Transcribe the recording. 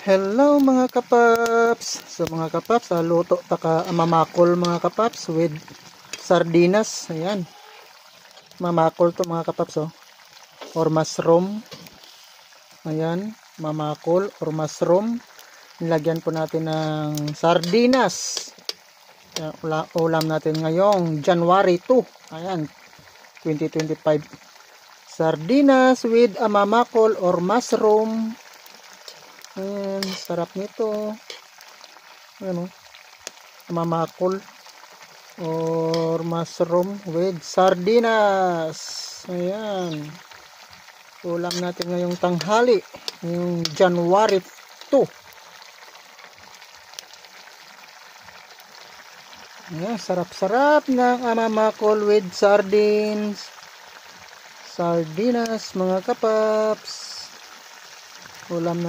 Hello mga kapaps. So mga kapaps, luto taka mamakol mga kapaps with sardinas. Ayan. Mamakol to mga kapaps or mushroom. Ayan, mamakol or mushroom. Nilagyan po natin ng sardinas. Ulam natin ngayong January 2. Ayan, 2025. Sardinas with mamakol or mushroom. Ayan, sarap nito. Ano, mamakol or mushroom with sardinas. Ayan, ulam natin ngayong tanghali, yung January 2. Ayan, sarap-sarap ng mamakol with sardinas mga kapaps. Ulam